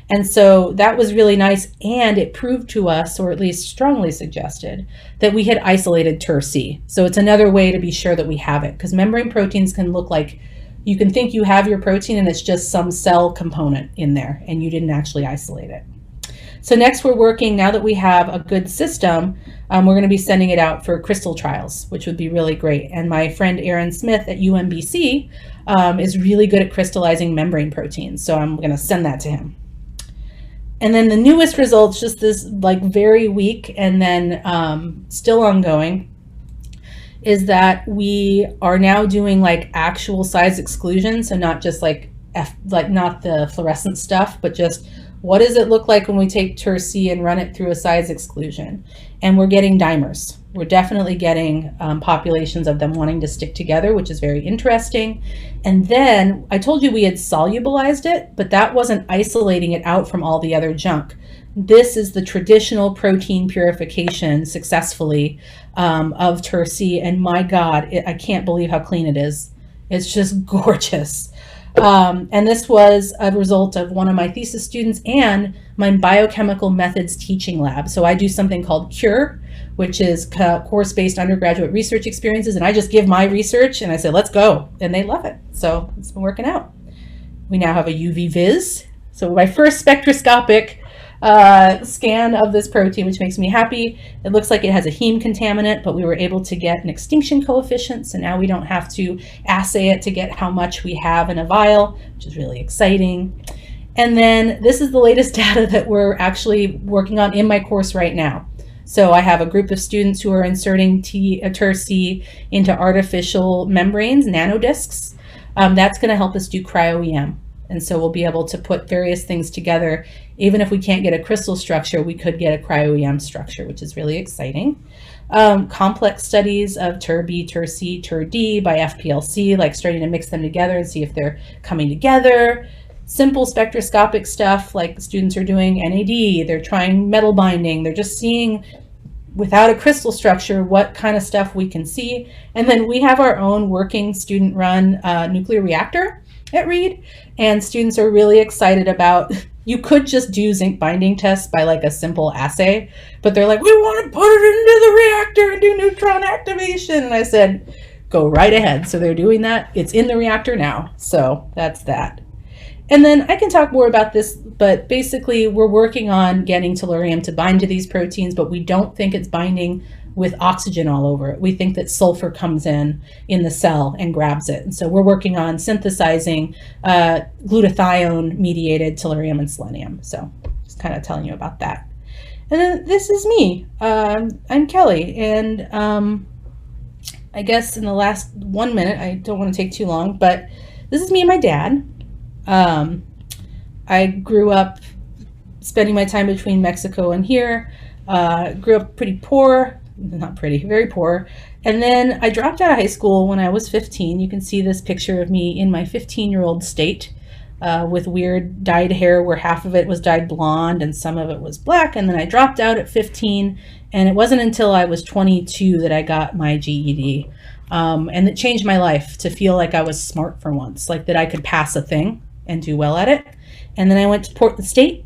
And so that was really nice, and it proved to us, or at least strongly suggested, that we had isolated TerC. So it's another way to be sure that we have it, because membrane proteins can look like you can think you have your protein and it's just some cell component in there and you didn't actually isolate it. So next we're working, now that we have a good system, we're going to be sending it out for crystal trials, which would be really great. And my friend Aaron Smith at UMBC is really good at crystallizing membrane proteins. So I'm going to send that to him. And then the newest results, just this like very weak and then still ongoing, is that we are now doing like actual size exclusion. So not just like not the fluorescent stuff, but just what does it look like when we take TerC and run it through a size exclusion? And we're getting dimers. We're definitely getting populations of them wanting to stick together, which is very interesting. And then I told you we had solubilized it, but that wasn't isolating it out from all the other junk. This is the traditional protein purification successfully of TerC, and my God, I can't believe how clean it is. It's just gorgeous. And this was a result of one of my thesis students and my biochemical methods teaching lab. So I do something called CURE, which is course-based undergraduate research experiences, and I just give my research and I say, let's go, and they love it. So it's been working out. We now have a UV vis. So my first spectroscopic scan of this protein, which makes me happy. It looks like it has a heme contaminant, but we were able to get an extinction coefficient, so now we don't have to assay it to get how much we have in a vial, which is really exciting. And then this is the latest data that we're actually working on in my course right now. So I have a group of students who are inserting TerC into artificial membranes, nanodiscs. That's going to help us do cryo-EM. And so we'll be able to put various things together. Even if we can't get a crystal structure, we could get a cryo-EM structure, which is really exciting. Complex studies of TerB, TerC, TerD by FPLC, like starting to mix them together and see if they're coming together. Simple spectroscopic stuff like students are doing NAD, they're trying metal binding, they're just seeing without a crystal structure what kind of stuff we can see. And then we have our own working student-run nuclear reactor at Reed, and students are really excited about, you could just do zinc binding tests by like a simple assay, but they're like, we want to put it into the reactor and do neutron activation. And I said, go right ahead. So they're doing that. It's in the reactor now. So that's that. And then I can talk more about this, but basically we're working on getting tellurium to bind to these proteins, but we don't think it's binding with oxygen all over it. We think that sulfur comes in the cell and grabs it. And so we're working on synthesizing glutathione-mediated tellurium and selenium. So just kind of telling you about that. And then this is me. I'm Kelly, and I guess in the last 1 minute, I don't want to take too long, but this is me and my dad. I grew up spending my time between Mexico and here. Grew up pretty poor, not pretty, very poor. And then I dropped out of high school when I was 15. You can see this picture of me in my 15-year-old state with weird dyed hair where half of it was dyed blonde and some of it was black. And then I dropped out at 15. And it wasn't until I was 22 that I got my GED. And it changed my life to feel like I was smart for once, like that I could pass a thing and do well at it. And then I went to Portland State,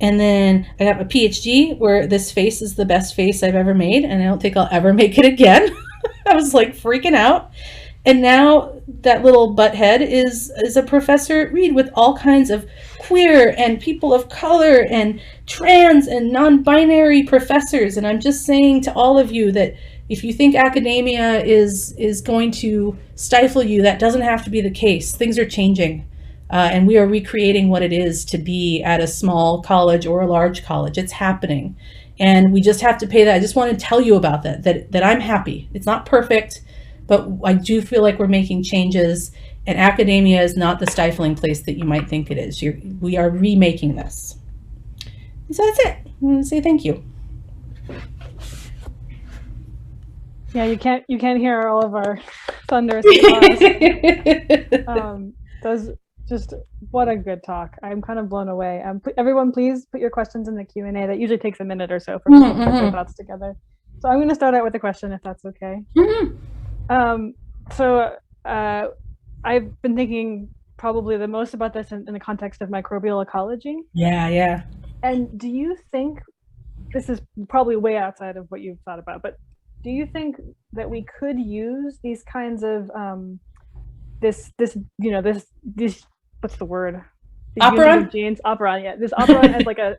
and then I got my PhD, where this face is the best face I've ever made, and I don't think I'll ever make it again. I was like freaking out. And now that little butthead is a professor at Reed with all kinds of queer and people of color and trans and non-binary professors. And I'm just saying to all of you that if you think academia is going to stifle you, that doesn't have to be the case. Things are changing. And we are recreating what it is to be at a small college or a large college. It's happening. And we just have to pay that. I just want to tell you about that I'm happy. It's not perfect, but I do feel like we're making changes, and academia is not the stifling place that you might think it is. We are remaking this. And so that's it. I'm going to say thank you. Yeah, you can't hear all of our thunderous applause. Just what a good talk. I'm kind of blown away. Everyone, please put your questions in the Q&A. That usually takes a minute or so for people to put their thoughts together. So I'm going to start out with a question, if that's okay. I've been thinking probably the most about this in the context of microbial ecology. Yeah. And do you think, this is probably way outside of what you've thought about, but do you think that we could use these kinds of this what's the word? Operon? Operon, yeah. This operon as like a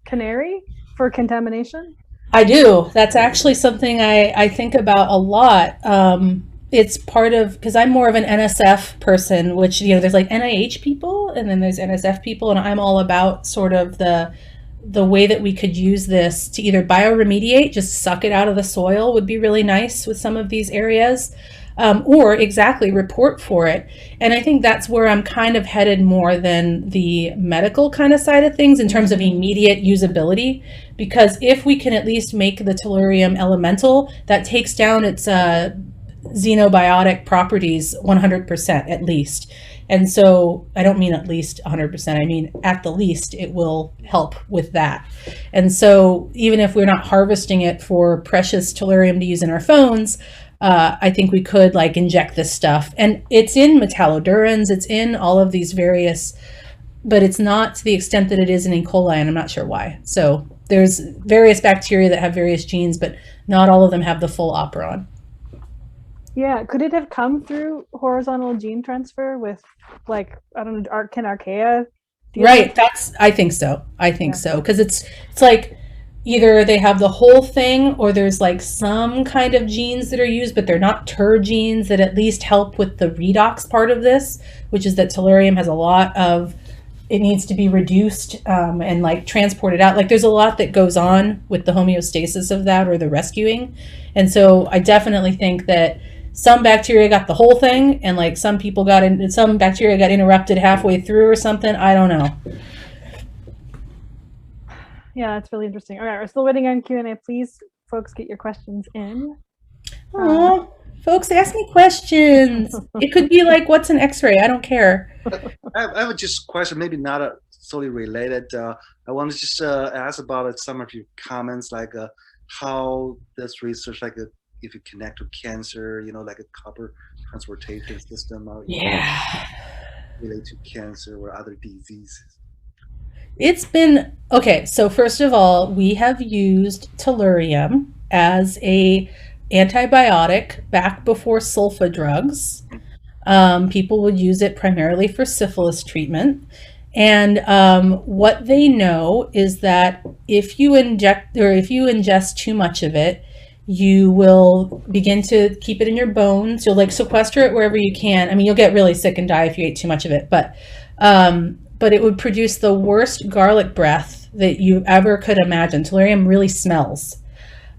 canary for contamination? I do. That's actually something I think about a lot. It's part of, because I'm more of an NSF person, which, there's like NIH people and then there's NSF people, and I'm all about sort of the way that we could use this to either bioremediate, just suck it out of the soil would be really nice with some of these areas, or exactly report for it. And I think that's where I'm kind of headed more than the medical kind of side of things in terms of immediate usability, because if we can at least make the tellurium elemental, that takes down its xenobiotic properties 100% at least. And so I don't mean at least 100%, I mean at the least it will help with that. And so even if we're not harvesting it for precious tellurium to use in our phones, I think we could like inject this stuff. And it's in metallodurans, it's in all of these various, but it's not to the extent that it is in E. coli, and I'm not sure why. So there's various bacteria that have various genes, but not all of them have the full operon. Yeah, could it have come through horizontal gene transfer with, like, I don't know, can archaea? Right, I think so. I think so, because it's like either they have the whole thing, or there's like some kind of genes that are used, but they're not TER genes that at least help with the redox part of this, which is that tellurium has a lot of, it needs to be reduced and like transported out. Like there's a lot that goes on with the homeostasis of that, or the rescuing. And so I definitely think that some bacteria got the whole thing, and like some bacteria got interrupted halfway through or something. I don't know. Yeah, that's really interesting. All right, we're still waiting on Q&A. Please, folks, get your questions in. Folks, ask me questions. It could be like, what's an X-ray? I don't care. I have just a question, maybe not solely related. I want to just ask about some of your comments, like how this research, like if you connect to cancer, like a copper transportation system, relate to cancer or other diseases. It's been, okay, so first of all, we have used tellurium as a antibiotic back before sulfa drugs. People would use it primarily for syphilis treatment. And what they know is that if you ingest too much of it, you will begin to keep it in your bones. You'll like sequester it wherever you can. I mean, you'll get really sick and die if you ate too much of it, but it would produce the worst garlic breath that you ever could imagine. Tellurium really smells.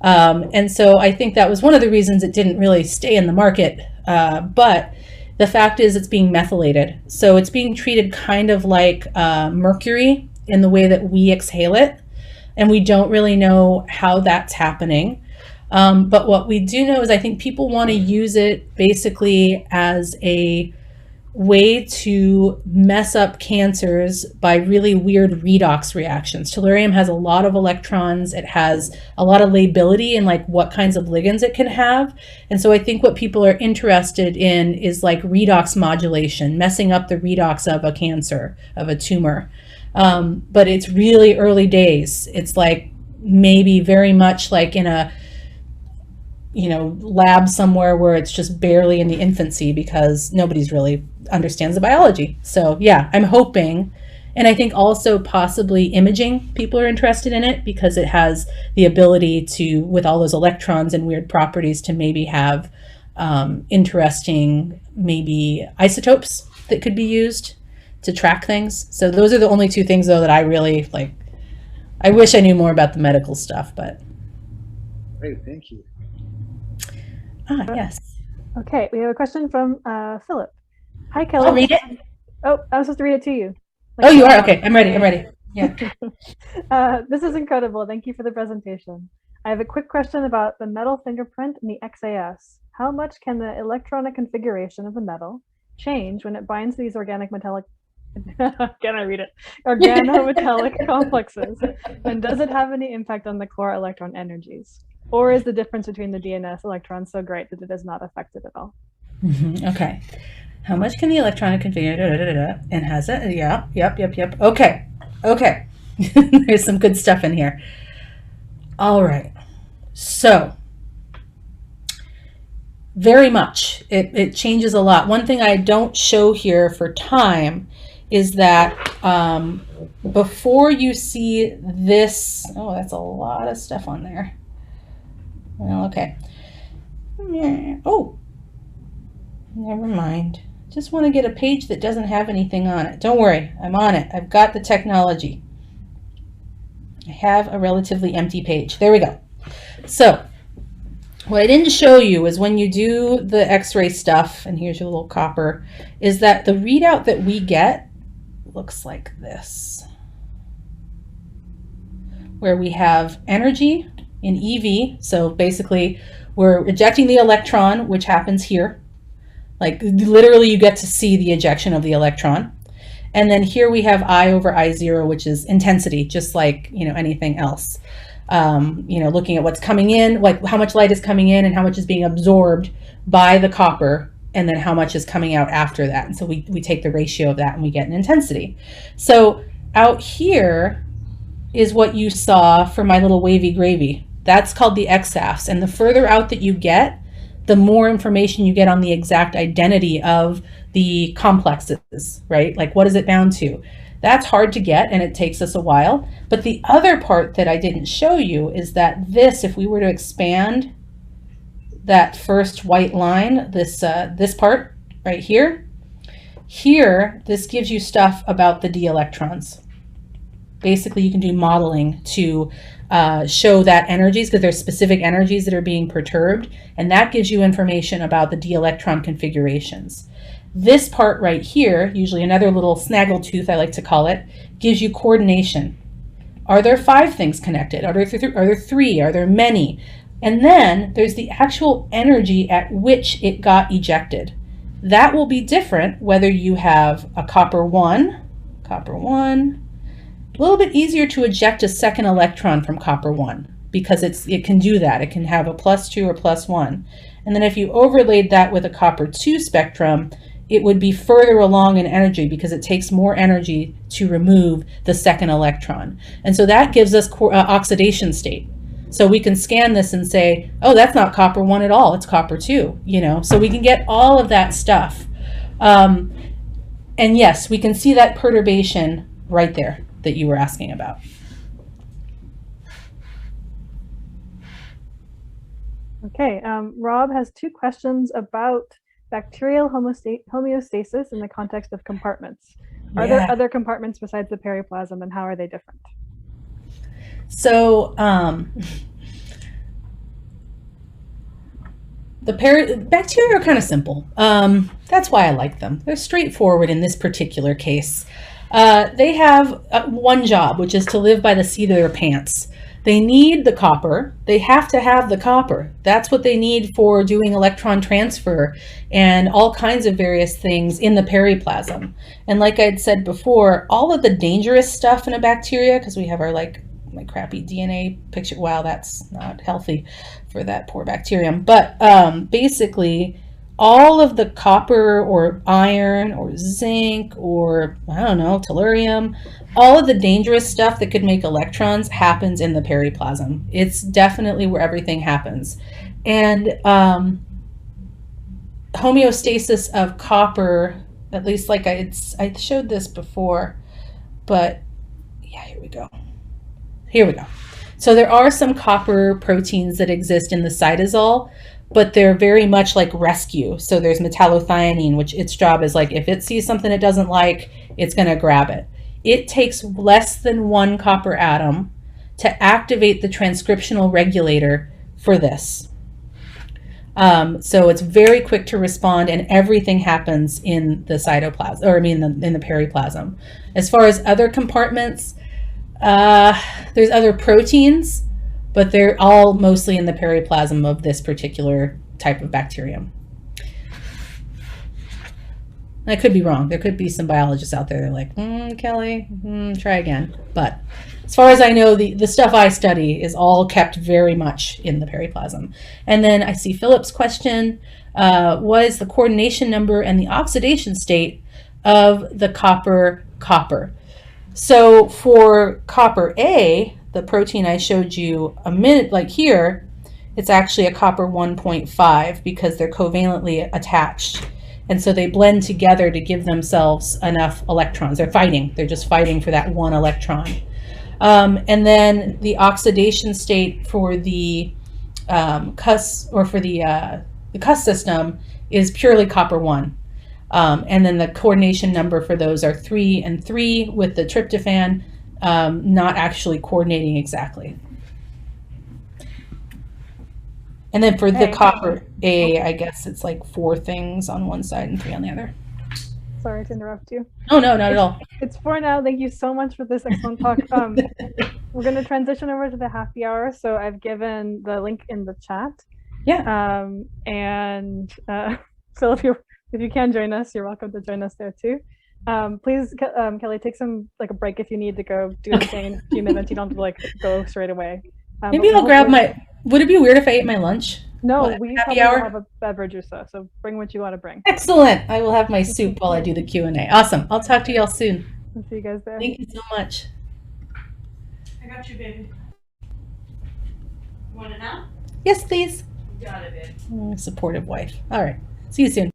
And so I think that was one of the reasons it didn't really stay in the market. But the fact is it's being methylated. So it's being treated kind of like mercury in the way that we exhale it. And we don't really know how that's happening. But what we do know is I think people want to use it basically as a way to mess up cancers by really weird redox reactions. Tellurium has a lot of electrons. It has a lot of lability in like what kinds of ligands it can have. And so I think what people are interested in is like redox modulation, messing up the redox of a cancer, of a tumor. But it's really early days. It's like maybe very much like in a lab somewhere where it's just barely in the infancy because nobody's really understands the biology. So yeah, I'm hoping, and I think also possibly imaging, people are interested in it because it has the ability to, with all those electrons and weird properties, to maybe have interesting maybe isotopes that could be used to track things. So those are the only two things though that I really like. I wish I knew more about the medical stuff, but. Great, thank you. Yes. Okay, we have a question from Philip. Hi, Kelly. I'll read it. Oh, I was supposed to read it to you. Oh, you are? Okay, I'm ready. Yeah. This is incredible. Thank you for the presentation. I have a quick question about the metal fingerprint and the XAS. How much can the electronic configuration of the metal change when it binds these organometallic organometallic complexes? And does it have any impact on the core electron energies? Or is the difference between the DNS electrons so great that it is not affected at all? Okay. How much can the electronic configure? And has it? Yeah. Yep. Okay. There's some good stuff in here. All right. So, very much. It changes a lot. One thing I don't show here for time is that before you see this, oh, that's a lot of stuff on there. Well, okay. Oh, never mind. Just want to get a page that doesn't have anything on it. Don't worry, I'm on it. I've got the technology. I have a relatively empty page. There we go. So, what I didn't show you is when you do the X-ray stuff, and here's your little copper, is that the readout that we get looks like this, where we have energy in EV. So basically we're ejecting the electron, which happens here. Like literally you get to see the ejection of the electron. And then here we have I over I0, which is intensity, just like, anything else. Looking at what's coming in, like how much light is coming in and how much is being absorbed by the copper, and then how much is coming out after that. And so we take the ratio of that and we get an intensity. So out here is what you saw for my little wavy gravy. That's called the XAFs. And the further out that you get, the more information you get on the exact identity of the complexes, right? Like what is it bound to? That's hard to get and it takes us a while. But the other part that I didn't show you is that this, if we were to expand that first white line, this part right here, this gives you stuff about the d electrons. Basically, you can do modeling to show that energies, because there's specific energies that are being perturbed, and that gives you information about the d electron configurations. This part right here, usually another little snaggletooth I like to call it, gives you coordination. Are there 5 things connected? Are there 3? Are there many? And then there's the actual energy at which it got ejected. That will be different whether you have a copper 1, a little bit easier to eject a second electron from copper 1 because it can do that. It can have a +2 or +1. And then if you overlaid that with a copper 2 spectrum, it would be further along in energy because it takes more energy to remove the second electron. And so that gives us oxidation state. So we can scan this and say, oh, that's not copper 1 at all, it's copper 2, you know, so we can get all of that stuff. And yes, we can see that perturbation right there that you were asking about. Okay, Rob has 2 questions about bacterial homeostasis in the context of compartments. Are there other compartments besides the periplasm, and how are they different? So bacteria are kind of simple. That's why I like them. They're straightforward in this particular case. They have one job, which is to live by the seat of their pants. They need the copper. They have to have the copper. That's what they need for doing electron transfer and all kinds of various things in the periplasm. And like I'd said before, all of the dangerous stuff in a bacteria, because we have our my crappy DNA picture. Wow, that's not healthy for that poor bacterium. But basically, all of the copper or iron or zinc or, I don't know, tellurium, all of the dangerous stuff that could make electrons happens in the periplasm. It's definitely where everything happens. And homeostasis of copper, at least like I showed this before, but yeah, here we go. Here we go. So there are some copper proteins that exist in the cytosol, but they're very much like rescue. So there's metallothionein, which its job is like, if it sees something it doesn't like, it's going to grab it. It takes less than 1 copper atom to activate the transcriptional regulator for this. So it's very quick to respond, and everything happens in the cytoplasm, or I mean in the periplasm. As far as other compartments, there's other proteins, but they're all mostly in the periplasm of this particular type of bacterium. I could be wrong. There could be some biologists out there that are like, Kelly, try again. But as far as I know, the stuff I study is all kept very much in the periplasm. And then I see Philip's question, what is the coordination number and the oxidation state of the copper? So for copper A, the protein I showed you a minute, like here, it's actually a copper 1.5 because they're covalently attached. And so they blend together to give themselves enough electrons. They're fighting. They're just fighting for that 1 electron. And then the oxidation state for the CUS, or for the CUS system, is purely copper 1. And then the coordination number for those are 3 and 3, with the tryptophan not actually coordinating exactly. And then for the copper A, I guess it's like 4 things on one side and 3 on the other. Sorry to interrupt you. Oh, no, not at all. It's 4 now. Thank you so much for this excellent talk. We're going to transition over to the happy hour. So I've given the link in the chat. Yeah. And Phil, if you can join us, you're welcome to join us there too. Please, Kelly, take a break if you need to go do anything in a few minutes. You don't have to go straight away. Maybe I'll grab my. Would it be weird if I ate my lunch? No, we probably will have a beverage or so bring what you want to bring. Excellent. I will have my soup while I do the Q&A. Awesome. I'll talk to y'all soon. I'll see you guys there. Thank you so much. I got you, baby. You want it now? Yes, please. You got it, babe. Supportive wife. All right. See you soon.